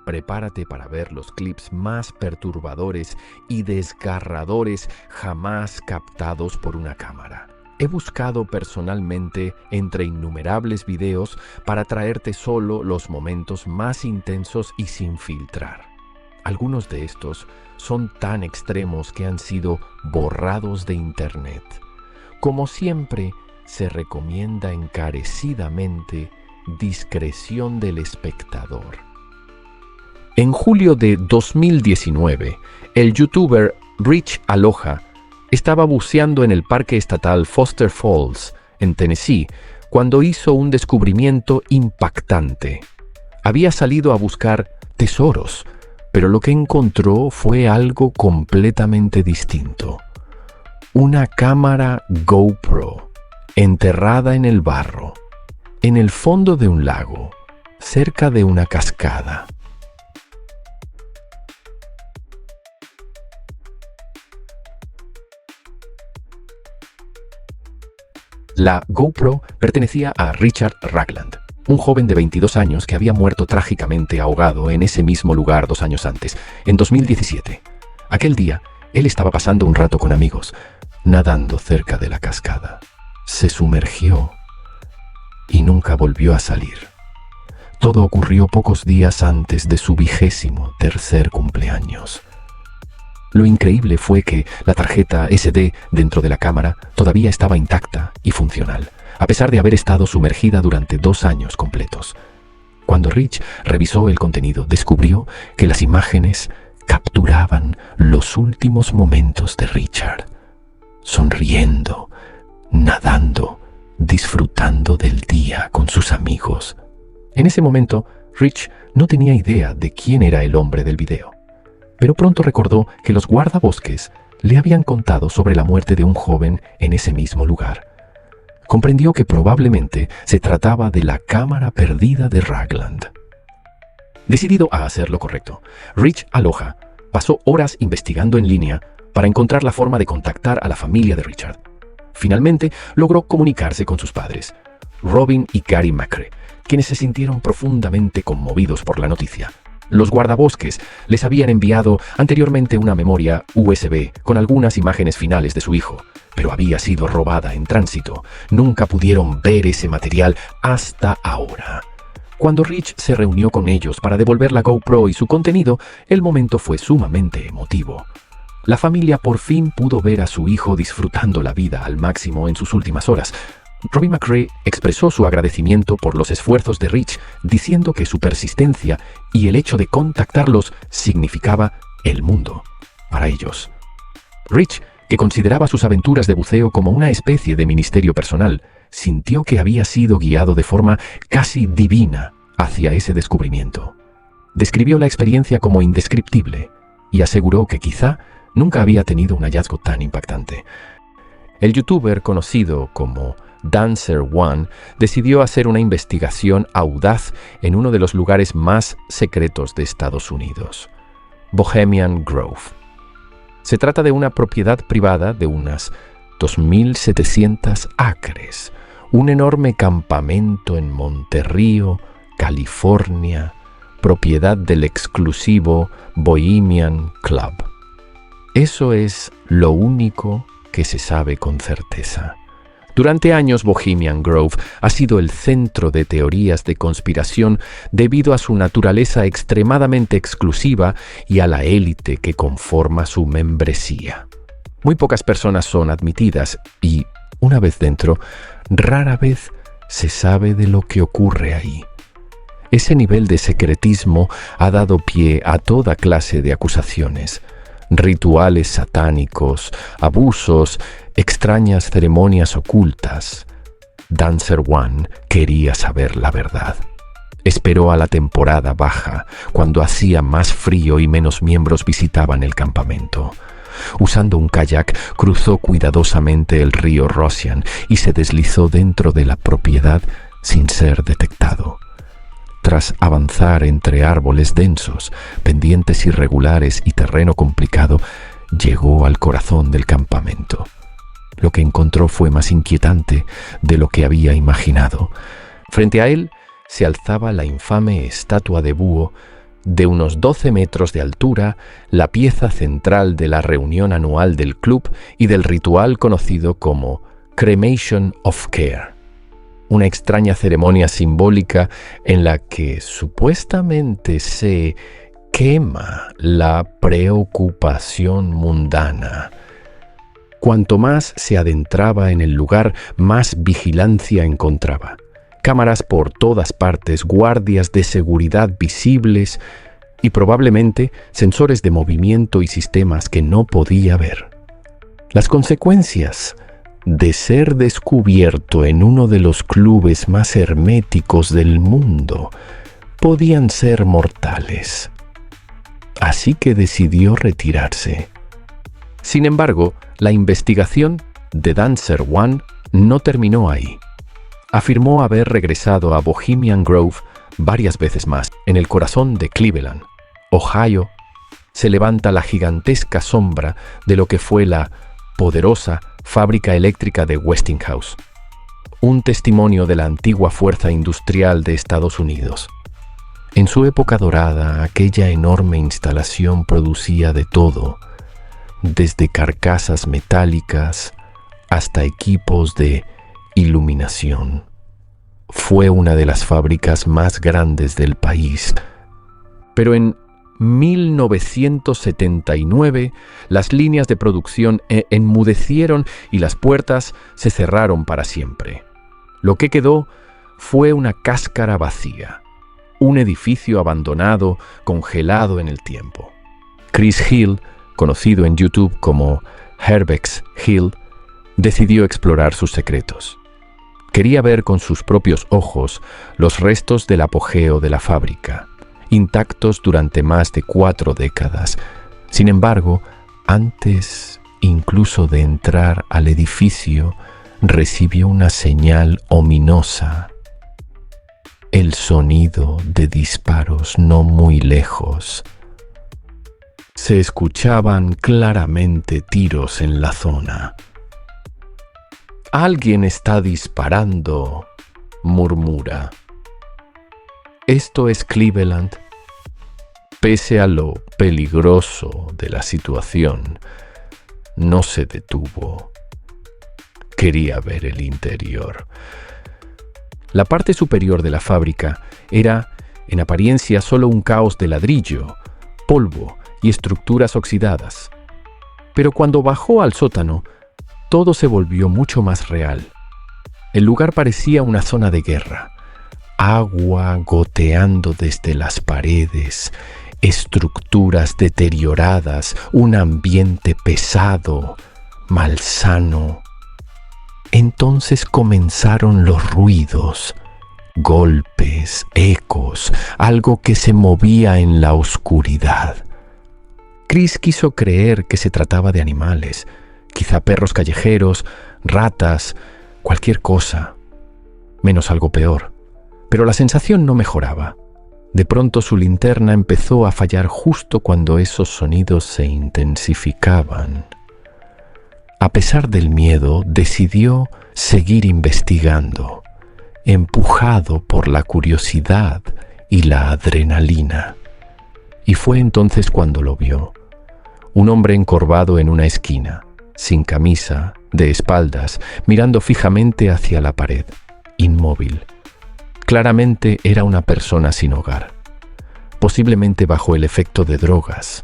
prepárate para ver los clips más perturbadores y desgarradores jamás captados por una cámara. He buscado personalmente entre innumerables videos para traerte solo los momentos más intensos y sin filtrar. Algunos de estos son tan extremos que han sido borrados de internet. Como siempre, se recomienda encarecidamente discreción del espectador. En julio de 2019, el youtuber Rich Aloha estaba buceando en el Parque Estatal Foster Falls, en Tennessee, cuando hizo un descubrimiento impactante. Había salido a buscar tesoros, pero lo que encontró fue algo completamente distinto. Una cámara GoPro, enterrada en el barro, en el fondo de un lago, cerca de una cascada. La GoPro pertenecía a Richard Ragland, un joven de 22 años que había muerto trágicamente ahogado en ese mismo lugar 2 años antes, en 2017. Aquel día, él estaba pasando un rato con amigos, nadando cerca de la cascada. Se sumergió y nunca volvió a salir. Todo ocurrió pocos días antes de su 23º cumpleaños. Lo increíble fue que la tarjeta SD dentro de la cámara todavía estaba intacta y funcional, a pesar de haber estado sumergida durante 2 años completos. Cuando Rich revisó el contenido, descubrió que las imágenes capturaban los últimos momentos de Richard, sonriendo, nadando, disfrutando del día con sus amigos. En ese momento, Rich no tenía idea de quién era el hombre del video, pero pronto recordó que los guardabosques le habían contado sobre la muerte de un joven en ese mismo lugar. Comprendió que probablemente se trataba de la cámara perdida de Ragland. Decidido a hacer lo correcto, Rich Aloha pasó horas investigando en línea para encontrar la forma de contactar a la familia de Richard. Finalmente logró comunicarse con sus padres, Robin y Gary McCrae, quienes se sintieron profundamente conmovidos por la noticia. Los guardabosques les habían enviado anteriormente una memoria USB con algunas imágenes finales de su hijo, pero había sido robada en tránsito. Nunca pudieron ver ese material hasta ahora. Cuando Rich se reunió con ellos para devolver la GoPro y su contenido, el momento fue sumamente emotivo. La familia por fin pudo ver a su hijo disfrutando la vida al máximo en sus últimas horas. Robin McCrae expresó su agradecimiento por los esfuerzos de Rich, diciendo que su persistencia y el hecho de contactarlos significaba el mundo para ellos. Rich, que consideraba sus aventuras de buceo como una especie de ministerio personal, sintió que había sido guiado de forma casi divina hacia ese descubrimiento. Describió la experiencia como indescriptible y aseguró que quizá nunca había tenido un hallazgo tan impactante. El youtuber conocido como Dancer One decidió hacer una investigación audaz en uno de los lugares más secretos de Estados Unidos, Bohemian Grove. Se trata de una propiedad privada de unas 2.700 acres, un enorme campamento en Monterrío, California, propiedad del exclusivo Bohemian Club. Eso es lo único que se sabe con certeza. Durante años, Bohemian Grove ha sido el centro de teorías de conspiración debido a su naturaleza extremadamente exclusiva y a la élite que conforma su membresía. Muy pocas personas son admitidas y, una vez dentro, rara vez se sabe de lo que ocurre ahí. Ese nivel de secretismo ha dado pie a toda clase de acusaciones. Rituales satánicos, abusos, extrañas ceremonias ocultas. Dancer One quería saber la verdad. Esperó a la temporada baja, cuando hacía más frío y menos miembros visitaban el campamento. Usando un kayak, cruzó cuidadosamente el río Rosian y se deslizó dentro de la propiedad sin ser detectado. Tras avanzar entre árboles densos, pendientes irregulares y terreno complicado, llegó al corazón del campamento. Lo que encontró fue más inquietante de lo que había imaginado. Frente a él se alzaba la infame estatua de búho de unos 12 metros de altura, la pieza central de la reunión anual del club y del ritual conocido como Cremation of Care, una extraña ceremonia simbólica en la que supuestamente se quema la preocupación mundana. Cuanto más se adentraba en el lugar, más vigilancia encontraba. Cámaras por todas partes, guardias de seguridad visibles y probablemente sensores de movimiento y sistemas que no podía ver. Las consecuencias de ser descubierto en uno de los clubes más herméticos del mundo podían ser mortales. Así que decidió retirarse. Sin embargo, la investigación de Dancer One no terminó ahí. Afirmó haber regresado a Bohemian Grove varias veces más. En el corazón de Cleveland, Ohio, se levanta la gigantesca sombra de lo que fue la poderosa fábrica eléctrica de Westinghouse, un testimonio de la antigua fuerza industrial de Estados Unidos. En su época dorada, aquella enorme instalación producía de todo, desde carcasas metálicas hasta equipos de iluminación. Fue una de las fábricas más grandes del país. Pero en 1979, las líneas de producción enmudecieron y las puertas se cerraron para siempre. Lo que quedó fue una cáscara vacía, un edificio abandonado, congelado en el tiempo. Chris Hill, conocido en YouTube como Herbex Hill, decidió explorar sus secretos. Quería ver con sus propios ojos los restos del apogeo de la fábrica, intactos durante más de 4 décadas. Sin embargo, antes incluso de entrar al edificio, recibió una señal ominosa: el sonido de disparos no muy lejos. Se escuchaban claramente tiros en la zona. «Alguien está disparando», murmura. Esto es Cleveland. Pese a lo peligroso de la situación, no se detuvo. Quería ver el interior. La parte superior de la fábrica era, en apariencia, solo un caos de ladrillo, polvo y estructuras oxidadas. Pero cuando bajó al sótano, todo se volvió mucho más real. El lugar parecía una zona de guerra. Agua goteando desde las paredes, estructuras deterioradas, un ambiente pesado, malsano. Entonces comenzaron los ruidos, golpes, ecos, algo que se movía en la oscuridad. Chris quiso creer que se trataba de animales, quizá perros callejeros, ratas, cualquier cosa, menos algo peor. Pero la sensación no mejoraba. De pronto su linterna empezó a fallar justo cuando esos sonidos se intensificaban. A pesar del miedo, decidió seguir investigando, empujado por la curiosidad y la adrenalina. Y fue entonces cuando lo vio. Un hombre encorvado en una esquina, sin camisa, de espaldas, mirando fijamente hacia la pared, inmóvil. Claramente era una persona sin hogar, posiblemente bajo el efecto de drogas.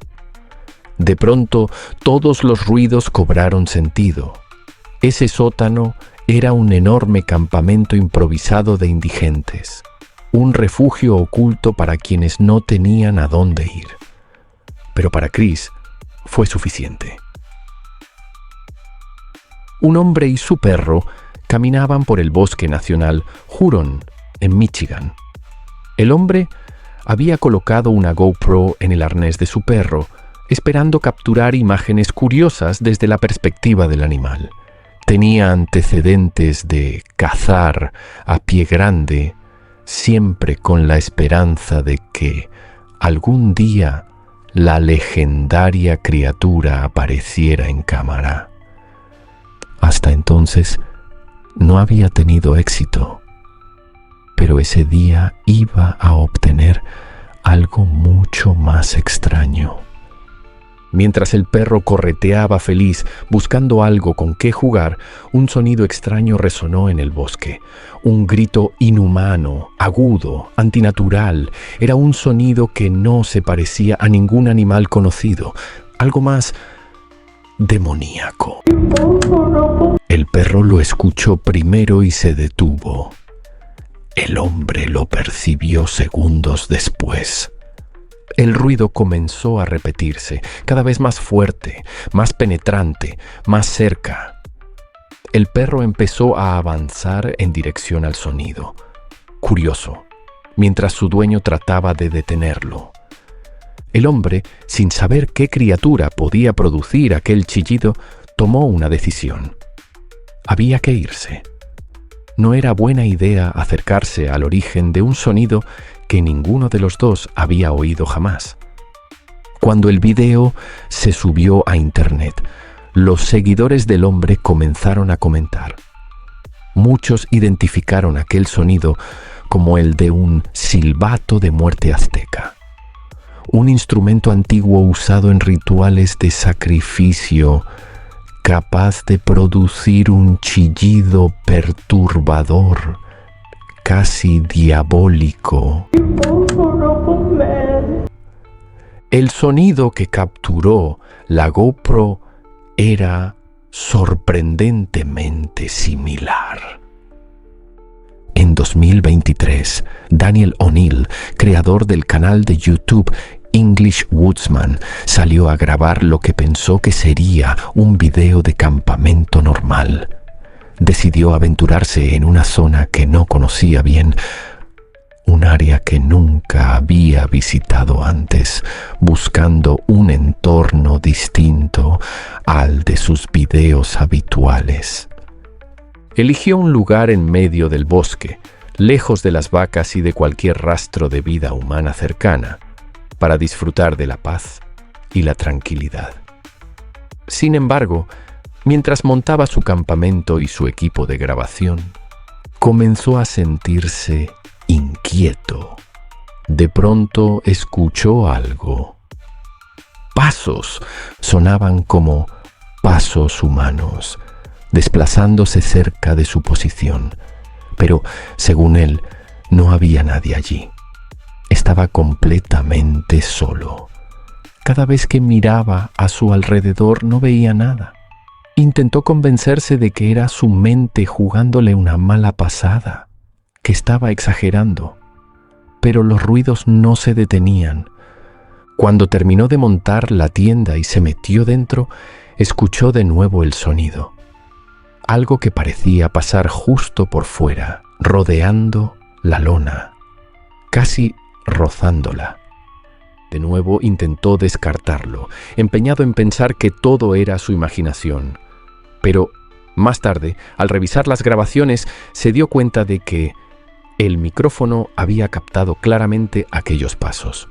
De pronto, todos los ruidos cobraron sentido. Ese sótano era un enorme campamento improvisado de indigentes, un refugio oculto para quienes no tenían a dónde ir. Pero para Chris fue suficiente. Un hombre y su perro caminaban por el bosque nacional Huron, en Michigan. El hombre había colocado una GoPro en el arnés de su perro, esperando capturar imágenes curiosas desde la perspectiva del animal. Tenía antecedentes de cazar a pie grande, siempre con la esperanza de que algún día la legendaria criatura apareciera en cámara. Hasta entonces no había tenido éxito, pero ese día iba a obtener algo mucho más extraño. Mientras el perro correteaba feliz, buscando algo con qué jugar, un sonido extraño resonó en el bosque. Un grito inhumano, agudo, antinatural. Era un sonido que no se parecía a ningún animal conocido. Algo más demoníaco. El perro lo escuchó primero y se detuvo. El hombre lo percibió segundos después. El ruido comenzó a repetirse, cada vez más fuerte, más penetrante, más cerca. El perro empezó a avanzar en dirección al sonido, curioso, mientras su dueño trataba de detenerlo. El hombre, sin saber qué criatura podía producir aquel chillido, tomó una decisión. Había que irse. No era buena idea acercarse al origen de un sonido que ninguno de los dos había oído jamás. Cuando el video se subió a internet, los seguidores del hombre comenzaron a comentar. Muchos identificaron aquel sonido como el de un silbato de muerte azteca, un instrumento antiguo usado en rituales de sacrificio, capaz de producir un chillido perturbador, casi diabólico. El sonido que capturó la GoPro era sorprendentemente similar. En 2023, Daniel O'Neill, creador del canal de YouTube English Woodsman, salió a grabar lo que pensó que sería un video de campamento normal. Decidió aventurarse en una zona que no conocía bien, un área que nunca había visitado antes, buscando un entorno distinto al de sus videos habituales. Eligió un lugar en medio del bosque, lejos de las vacas y de cualquier rastro de vida humana cercana, para disfrutar de la paz y la tranquilidad. Sin embargo, mientras montaba su campamento y su equipo de grabación, comenzó a sentirse inquieto. De pronto escuchó algo. Pasos sonaban como pasos humanos, desplazándose cerca de su posición. Pero, según él, no había nadie allí. Estaba completamente solo. Cada vez que miraba a su alrededor no veía nada. Intentó convencerse de que era su mente jugándole una mala pasada, que estaba exagerando. Pero los ruidos no se detenían. Cuando terminó de montar la tienda y se metió dentro, escuchó de nuevo el sonido. Algo que parecía pasar justo por fuera, rodeando la lona, casi rozándola. De nuevo intentó descartarlo, empeñado en pensar que todo era su imaginación. Pero más tarde, al revisar las grabaciones, se dio cuenta de que el micrófono había captado claramente aquellos pasos.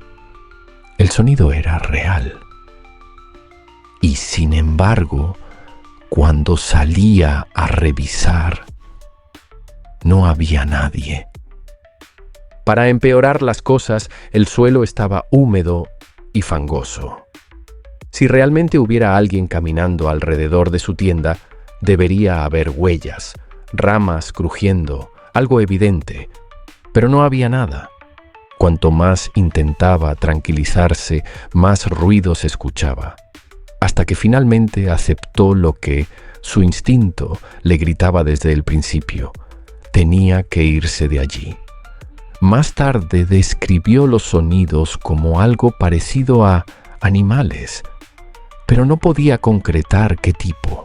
El sonido era real. Y sin embargo, cuando salía a revisar, no había nadie. Para empeorar las cosas, el suelo estaba húmedo y fangoso. Si realmente hubiera alguien caminando alrededor de su tienda, debería haber huellas, ramas crujiendo, algo evidente, pero no había nada. Cuanto más intentaba tranquilizarse, más ruido se escuchaba, hasta que finalmente aceptó lo que su instinto le gritaba desde el principio: tenía que irse de allí. Más tarde describió los sonidos como algo parecido a animales, pero no podía concretar qué tipo.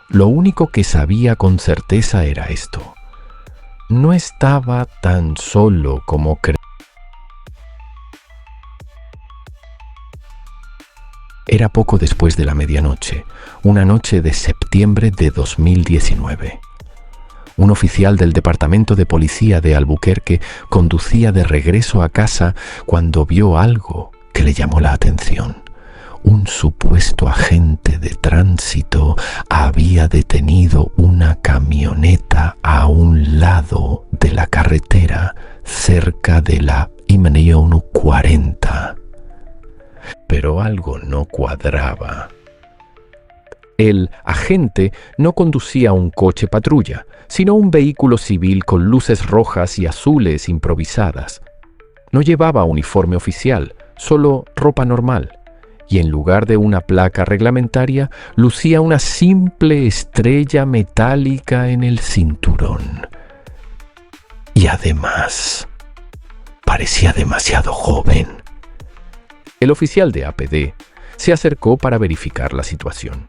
Lo único que sabía con certeza era esto: no estaba tan solo como creía. Era poco después de la medianoche, una noche de septiembre de 2019. Un oficial del Departamento de Policía de Albuquerque conducía de regreso a casa cuando vio algo que le llamó la atención. Un supuesto agente de tránsito había detenido una camioneta a un lado de la carretera cerca de la y medía 1,40. Pero algo no cuadraba. El agente no conducía un coche patrulla, sino un vehículo civil con luces rojas y azules improvisadas. No llevaba uniforme oficial, solo ropa normal, y en lugar de una placa reglamentaria, lucía una simple estrella metálica en el cinturón. Y además, parecía demasiado joven. El oficial de APD se acercó para verificar la situación.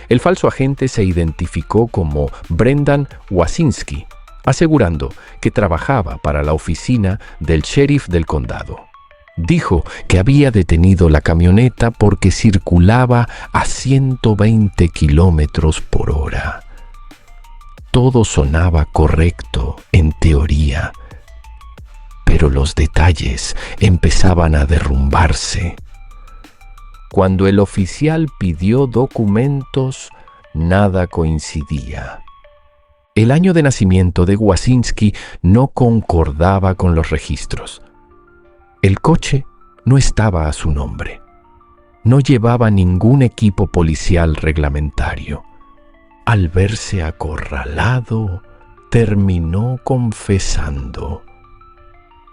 El falso agente se identificó como Brendan Wasinski, asegurando que trabajaba para la oficina del sheriff del condado. Dijo que había detenido la camioneta porque circulaba a 120 kilómetros por hora. Todo sonaba correcto en teoría, pero los detalles empezaban a derrumbarse. Cuando el oficial pidió documentos, nada coincidía. El año de nacimiento de Wasinski no concordaba con los registros. El coche no estaba a su nombre. No llevaba ningún equipo policial reglamentario. Al verse acorralado, terminó confesando: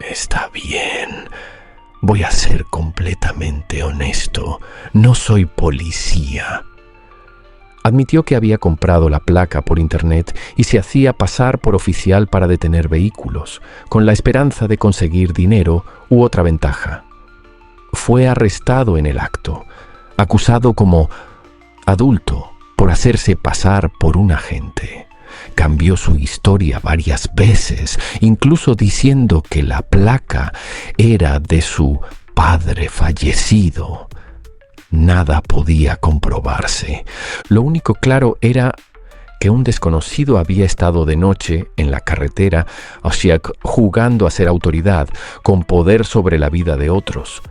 «Está bien. Voy a ser completamente honesto. No soy policía». Admitió que había comprado la placa por internet y se hacía pasar por oficial para detener vehículos, con la esperanza de conseguir dinero u otra ventaja. Fue arrestado en el acto, acusado como adulto por hacerse pasar por un agente. Cambió su historia varias veces, incluso diciendo que la placa era de su padre fallecido. Nada podía comprobarse. Lo único claro era que un desconocido había estado de noche en la carretera Oshiak jugando a ser autoridad con poder sobre la vida de otros,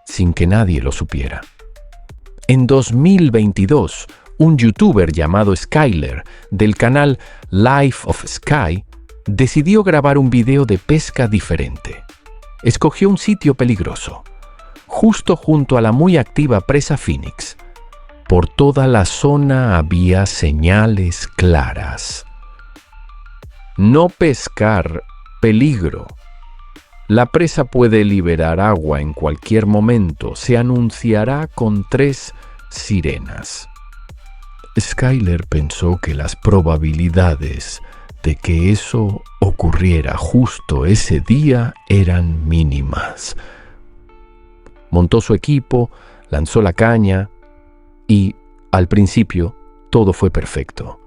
sin que nadie lo supiera. En 2022, un youtuber llamado Skyler, del canal Life of Sky, decidió grabar un video de pesca diferente. Escogió un sitio peligroso, justo junto a la muy activa presa Phoenix. Por toda la zona había señales claras. No pescar, peligro. La presa puede liberar agua en cualquier momento. Se anunciará con 3 sirenas. Skyler pensó que las probabilidades de que eso ocurriera justo ese día eran mínimas. Montó su equipo, lanzó la caña y, al principio, todo fue perfecto.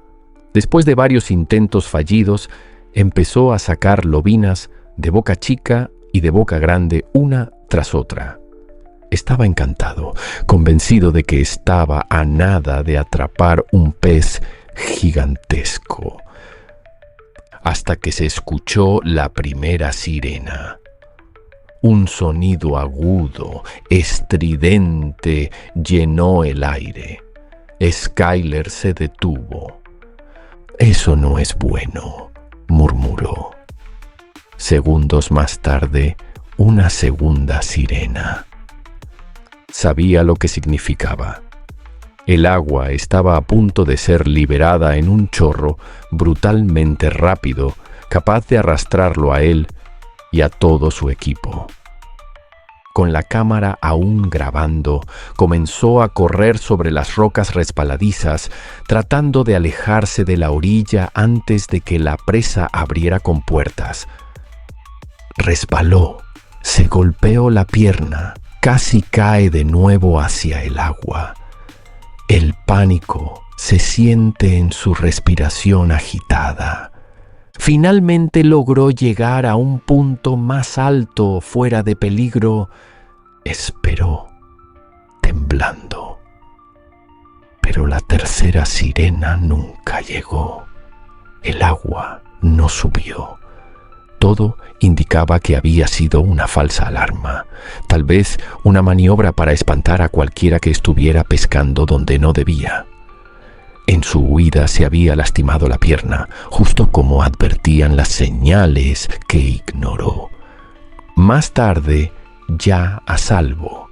Después de varios intentos fallidos, empezó a sacar lobinas de boca chica y de boca grande una tras otra. Estaba encantado, convencido de que estaba a nada de atrapar un pez gigantesco, hasta que se escuchó la primera sirena. Un sonido agudo, estridente, llenó el aire. Skyler se detuvo. «Eso no es bueno», murmuró. Segundos más tarde, una segunda sirena. Sabía lo que significaba. El agua estaba a punto de ser liberada en un chorro brutalmente rápido, capaz de arrastrarlo a él y a todo su equipo. Con la cámara aún grabando, comenzó a correr sobre las rocas resbaladizas, tratando de alejarse de la orilla antes de que la presa abriera compuertas. Resbaló, se golpeó la pierna, casi cae de nuevo hacia el agua. El pánico se siente en su respiración agitada. Finalmente logró llegar a un punto más alto, fuera de peligro. Esperó, temblando. Pero la tercera sirena nunca llegó. El agua no subió. Todo indicaba que había sido una falsa alarma, tal vez una maniobra para espantar a cualquiera que estuviera pescando donde no debía. En su huida se había lastimado la pierna, justo como advertían las señales que ignoró. Más tarde, ya a salvo,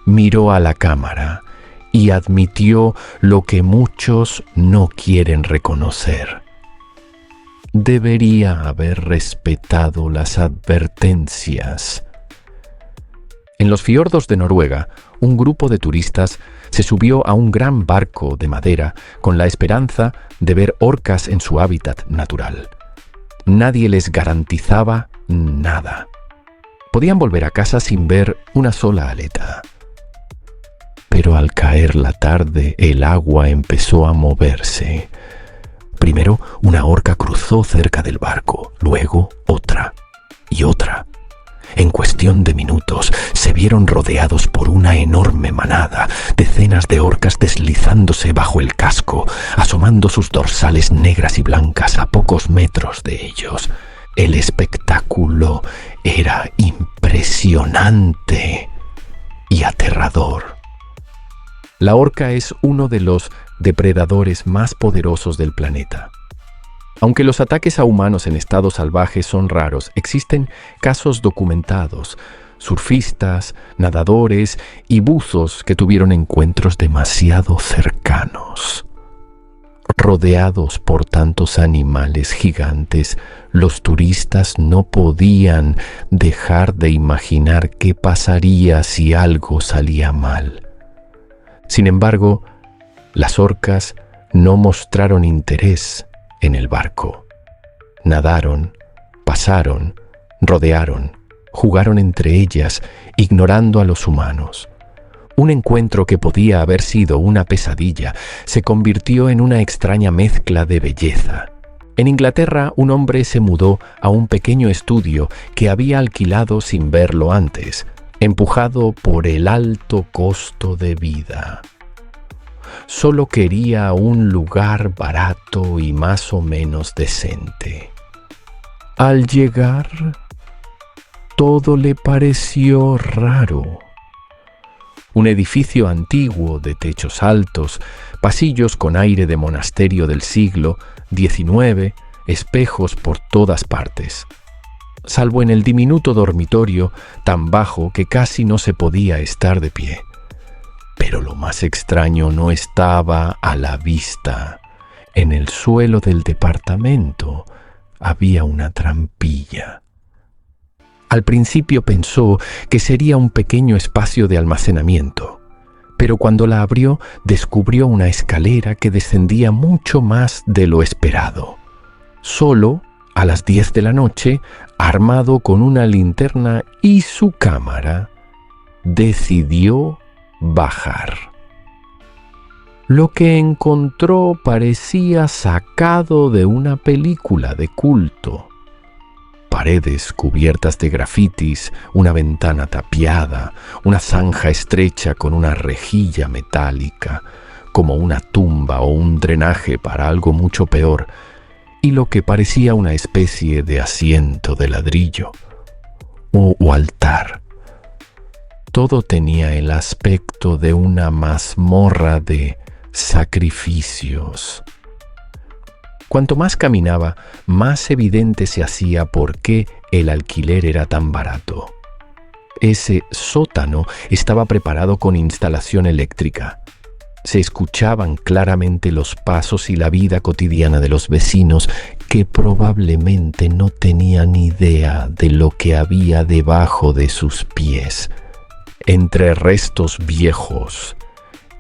miró a la cámara y admitió lo que muchos no quieren reconocer. Debería haber respetado las advertencias. En los fiordos de Noruega, un grupo de turistas se subió a un gran barco de madera con la esperanza de ver orcas en su hábitat natural. Nadie les garantizaba nada. Podían volver a casa sin ver una sola aleta. Pero al caer la tarde, el agua empezó a moverse. Primero, una orca cruzó cerca del barco, luego otra y otra. En cuestión de minutos, se vieron rodeados por una enorme manada, decenas de orcas deslizándose bajo el casco, asomando sus dorsales negras y blancas a pocos metros de ellos. El espectáculo era impresionante y aterrador. La orca es uno de los depredadores más poderosos del planeta. Aunque los ataques a humanos en estado salvaje son raros, existen casos documentados, surfistas, nadadores y buzos que tuvieron encuentros demasiado cercanos. Rodeados por tantos animales gigantes, los turistas no podían dejar de imaginar qué pasaría si algo salía mal. Sin embargo, las orcas no mostraron interés en el barco. Nadaron, pasaron, rodearon, jugaron entre ellas, ignorando a los humanos. Un encuentro que podía haber sido una pesadilla se convirtió en una extraña mezcla de belleza. En Inglaterra, un hombre se mudó a un pequeño estudio que había alquilado sin verlo antes, empujado por el alto costo de vida. Solo quería un lugar barato y más o menos decente. Al llegar, todo le pareció raro. Un edificio antiguo de techos altos, pasillos con aire de monasterio del siglo XIX, espejos por todas partes. Salvo en el diminuto dormitorio, tan bajo que casi no se podía estar de pie. Pero lo más extraño no estaba a la vista. En el suelo del departamento había una trampilla. Al principio pensó que sería un pequeño espacio de almacenamiento, pero cuando la abrió descubrió una escalera que descendía mucho más de lo esperado. Solo a las 10 de la noche, armado con una linterna y su cámara, decidió bajar. Lo que encontró parecía sacado de una película de culto. Paredes cubiertas de grafitis, una ventana tapiada, una zanja estrecha con una rejilla metálica, como una tumba o un drenaje para algo mucho peor, y lo que parecía una especie de asiento de ladrillo o altar. Todo tenía el aspecto de una mazmorra de sacrificios. Cuanto más caminaba, más evidente se hacía por qué el alquiler era tan barato. Ese sótano estaba preparado con instalación eléctrica. Se escuchaban claramente los pasos y la vida cotidiana de los vecinos que probablemente no tenían idea de lo que había debajo de sus pies. Entre restos viejos,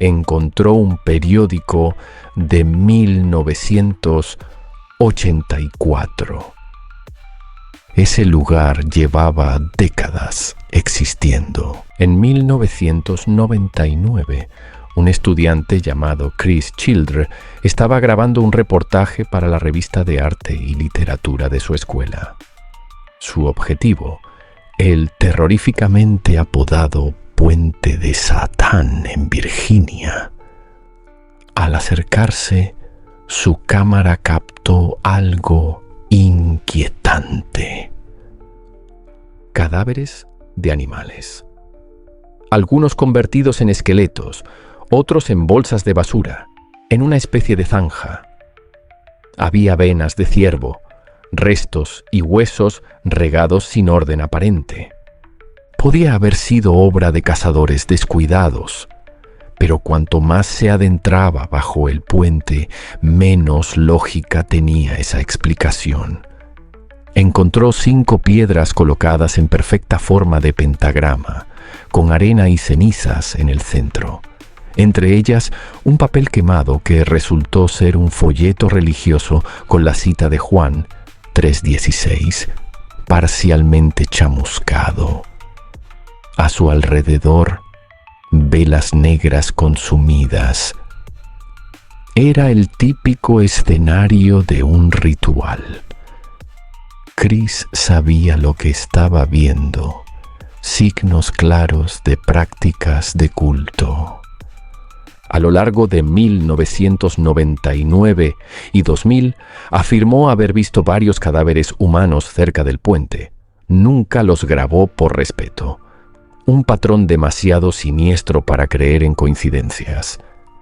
encontró un periódico de 1984. Ese lugar llevaba décadas existiendo. En 1999, un estudiante llamado Chris Childre estaba grabando un reportaje para la revista de arte y literatura de su escuela. Su objetivo, el terroríficamente apodado Puente de Satán en Virginia. Al acercarse, su cámara captó algo inquietante. Cadáveres de animales. Algunos convertidos en esqueletos, otros en bolsas de basura, en una especie de zanja. Había venas de ciervo, restos y huesos regados sin orden aparente. Podía haber sido obra de cazadores descuidados, pero cuanto más se adentraba bajo el puente, menos lógica tenía esa explicación. Encontró 5 piedras colocadas en perfecta forma de pentagrama, con arena y cenizas en el centro. Entre ellas, un papel quemado que resultó ser un folleto religioso con la cita de Juan 3:16, parcialmente chamuscado. A su alrededor, velas negras consumidas. Era el típico escenario de un ritual. Chris sabía lo que estaba viendo, signos claros de prácticas de culto. A lo largo de 1999 y 2000, afirmó haber visto varios cadáveres humanos cerca del puente. Nunca los grabó por respeto. Un patrón demasiado siniestro para creer en coincidencias.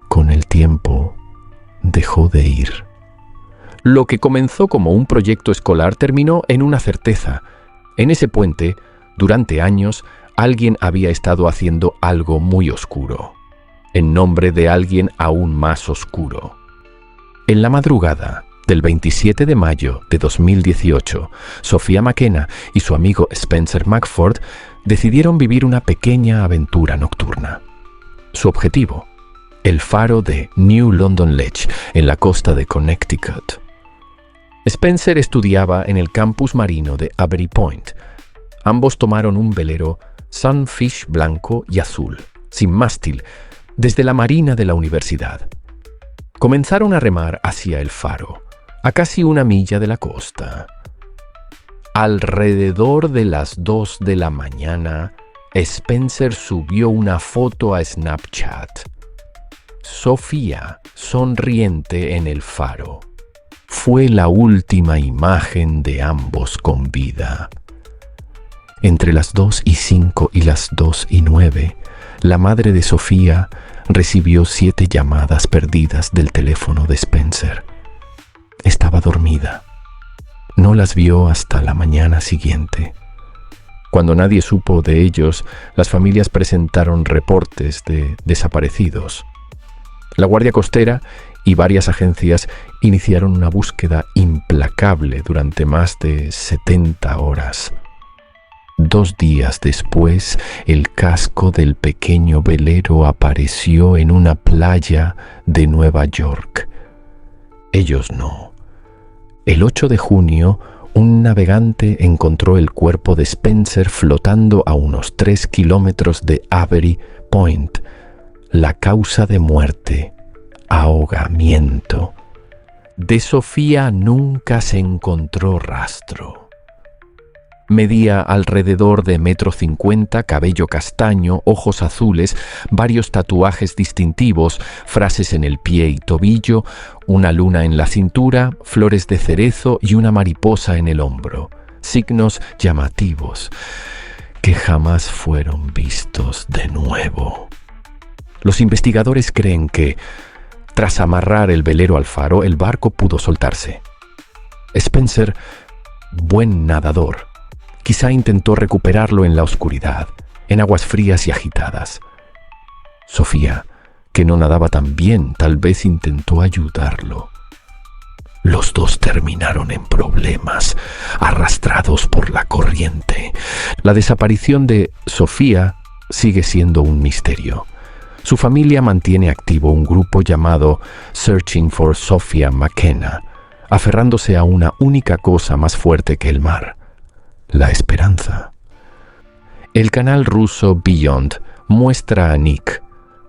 Con el tiempo, dejó de ir. Lo que comenzó como un proyecto escolar terminó en una certeza. En ese puente, durante años, alguien había estado haciendo algo muy oscuro, en nombre de alguien aún más oscuro. En la madrugada del 27 de mayo de 2018, Sophia McKenna y su amigo Spencer McFord decidieron vivir una pequeña aventura nocturna. Su objetivo, el faro de New London Ledge, en la costa de Connecticut. Spencer estudiaba en el campus marino de Avery Point. Ambos tomaron un velero Sunfish blanco y azul, sin mástil, desde la marina de la universidad. Comenzaron a remar hacia el faro, a casi 1 milla de la costa. Alrededor de las 2 de la mañana, Spencer subió una foto a Snapchat. Sophia, sonriente en el faro. Fue la última imagen de ambos con vida. Entre las 2:05 y las 2:09, la madre de Sophia recibió 7 llamadas perdidas del teléfono de Spencer. Estaba dormida. No las vio hasta la mañana siguiente. Cuando nadie supo de ellos, las familias presentaron reportes de desaparecidos. La Guardia Costera y varias agencias iniciaron una búsqueda implacable durante más de 70 horas. 2 días después, el casco del pequeño velero apareció en una playa de Nueva York. Ellos no. El 8 de junio, un navegante encontró el cuerpo de Spencer flotando a unos 3 kilómetros de Avery Point. La causa de muerte: ahogamiento. De Sophia nunca se encontró rastro. Medía alrededor de 1,50 m, cabello castaño, ojos azules, varios tatuajes distintivos, frases en el pie y tobillo, una luna en la cintura, flores de cerezo y una mariposa en el hombro. Signos llamativos que jamás fueron vistos de nuevo. Los investigadores creen que, tras amarrar el velero al faro, el barco pudo soltarse. Spencer, buen nadador, quizá intentó recuperarlo en la oscuridad, en aguas frías y agitadas. Sophia, que no nadaba tan bien, tal vez intentó ayudarlo. Los dos terminaron en problemas, arrastrados por la corriente. La desaparición de Sophia sigue siendo un misterio. Su familia mantiene activo un grupo llamado Searching for Sophia McKenna, aferrándose a una única cosa más fuerte que el mar: la esperanza. El canal ruso Beyond muestra a Nick,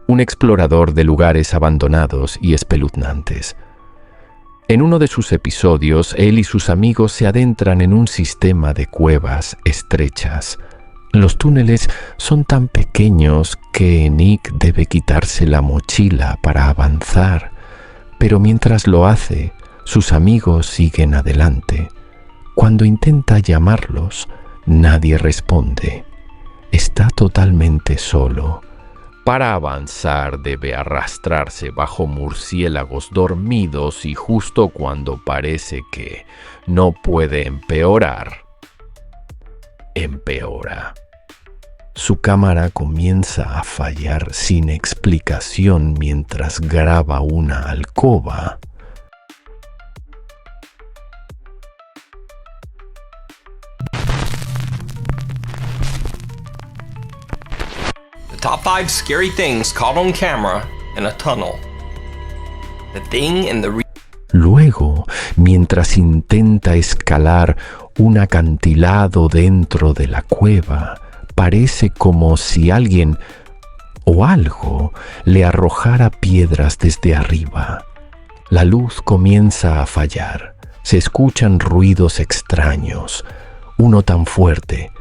un explorador de lugares abandonados y espeluznantes. En uno de sus episodios, él y sus amigos se adentran en un sistema de cuevas estrechas. Los túneles son tan pequeños que Nick debe quitarse la mochila para avanzar, pero mientras lo hace, sus amigos siguen adelante. Cuando intenta llamarlos, nadie responde. Está totalmente solo. Para avanzar debe arrastrarse bajo murciélagos dormidos y justo cuando parece que no puede empeorar, empeora. Su cámara comienza a fallar sin explicación mientras graba una alcoba. The top 5 scary things caught on camera in a tunnel. The thing in the Luego, mientras intenta escalar un acantilado dentro de la cueva, parece como si alguien o algo le arrojara piedras desde arriba. La luz comienza a fallar. Se escuchan ruidos extraños, uno tan fuerte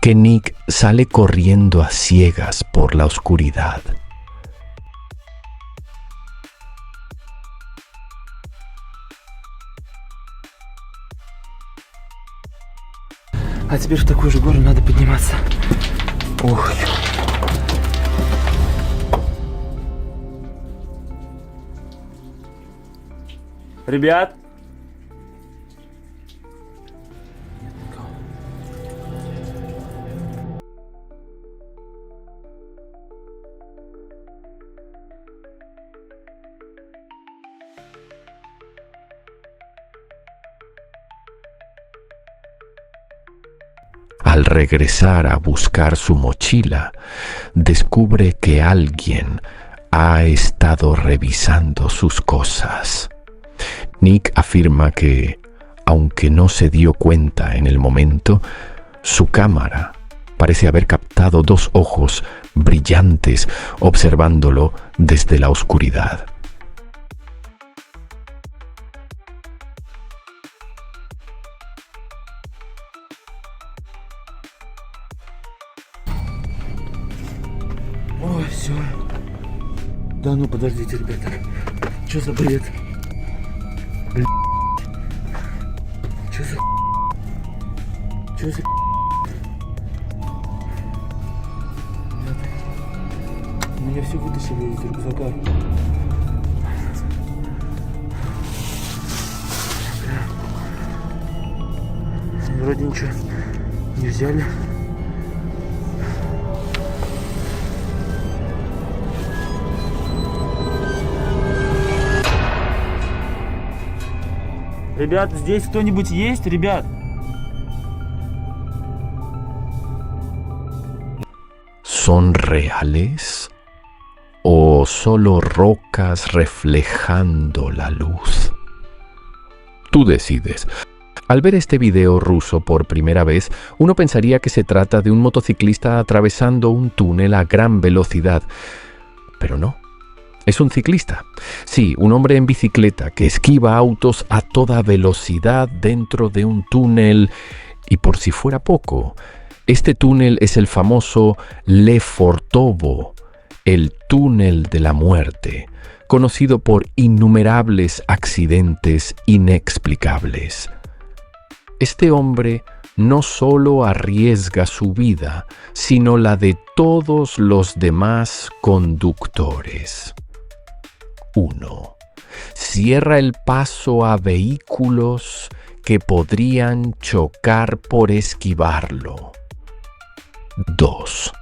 que Nick sale corriendo a ciegas por la oscuridad. А теперь в такую же гору надо подниматься. Ух. Ребят? Al regresar a buscar su mochila, descubre que alguien ha estado revisando sus cosas. Nick afirma que, aunque no se dio cuenta en el momento, su cámara parece haber captado 2 ojos brillantes observándolo desde la oscuridad. Ой, все. Да ну подождите, ребята. Что за бред? Блин. Что за... Что за... Меня все вытащили из рюкзака. Вроде ничего не взяли. Ребят, здесь кто-нибудь есть, ребят? ¿Son reales o solo rocas reflejando la luz? Tú decides. Al ver este video ruso por primera vez, uno pensaría que se trata de un motociclista atravesando un túnel a gran velocidad, pero no. Es un ciclista. Sí, un hombre en bicicleta que esquiva autos a toda velocidad dentro de un túnel. Y por si fuera poco, este túnel es el famoso Lefortovo, el túnel de la muerte, conocido por innumerables accidentes inexplicables. Este hombre no solo arriesga su vida, sino la de todos los demás conductores. 1. Cierra el paso a vehículos que podrían chocar por esquivarlo. 2.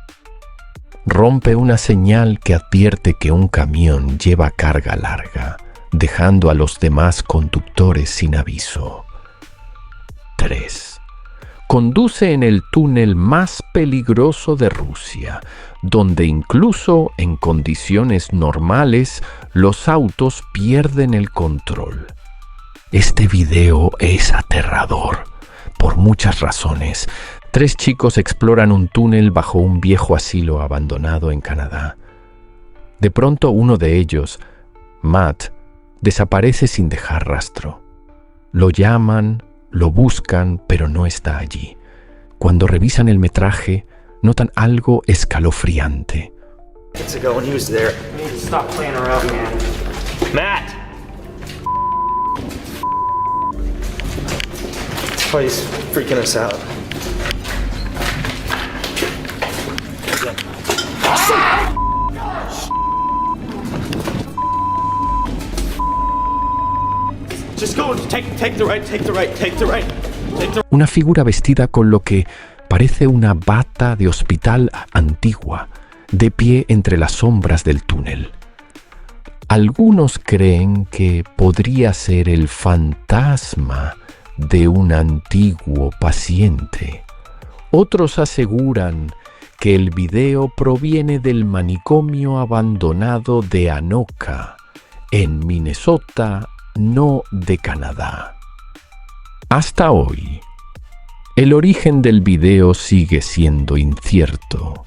Rompe una señal que advierte que un camión lleva carga larga, dejando a los demás conductores sin aviso. 3. Conduce en el túnel más peligroso de Rusia, donde incluso en condiciones normales los autos pierden el control. Este video es aterrador, por muchas razones. 3 chicos exploran un túnel bajo un viejo asilo abandonado en Canadá. De pronto uno de ellos, Matt, desaparece sin dejar rastro. Lo llaman, lo buscan, pero no está allí. Cuando revisan el metraje, notan algo escalofriante. Matt! Oh, he's freaking us out. Just go, take the right. Una figura vestida con lo que Parece una bata de hospital antigua, de pie entre las sombras del túnel. Algunos creen que podría ser el fantasma de un antiguo paciente. Otros aseguran que el video proviene del manicomio abandonado de Anoka, en Minnesota, no de Canadá. Hasta hoy, el origen del video sigue siendo incierto.